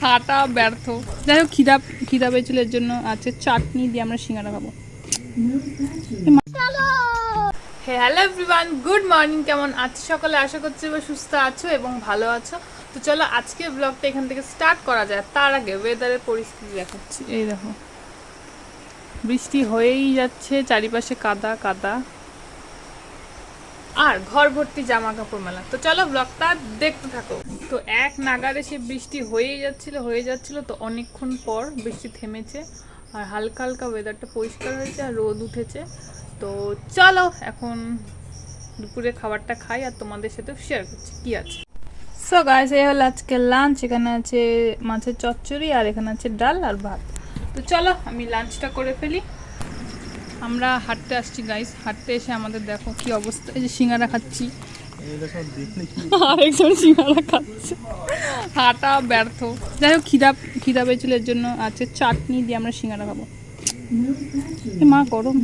হাঁটা ব্যর্থ। যাই হোক, খিদা পেয়েছিল, এর জন্য আছে চাটনি দিয়ে আমরা সিঙ্গারা খাবো। Hello everyone, good morning. কেমন আছো সকালে? আশা করছি এবার সুস্থ আছো এবং ভালো আছো। তো চলো আজকে ব্লগটা এখান থেকে স্টার্ট করা যায়। তার আগে ওয়েদারের পরিস্থিতি দেখাচ্ছি। এই দেখো, বৃষ্টি হয়েই যাচ্ছে, চারিপাশে কাদা কাদা আর ঘর ভর্তি জামা কাপড় মেলা। তো চলো ব্লগটা দেখতে থাকো। তো এক নাগারে সে বৃষ্টি হয়েই যাচ্ছিল। তো অনেকক্ষণ পর বৃষ্টি থেমেছে আর হালকা হালকা ওয়েদারটা পরিষ্কার হয়েছে আর রোদ উঠেছে। তো চলো এখন দুপুরে খাবারটা খাই আর তোমাদের সাথে শেয়ার করছি কি আছে। সো গাইস, এই হলো আজকে লাঞ্চ। এখানে আছে মাছের চচ্চড়ি আর এখানে আছে ডাল আর ভাত। তো চলো আমি লাঞ্চটা করে ফেলি। আমরা হাঁটতে আসছি গাইস, হাঁটতে এসে আমাদের দেখো কি অবস্থা। এই যে সিঙ্গারা খাচ্ছি, আরেকজন সিঙ্গারা খাচ্ছে, হাঁটা ব্যর্থ। যাই হোক, খিদা পেয়েছিল, এর জন্য আছে চাটনি দিয়ে আমরা সিঙ্গারা খাবো। মা গরম।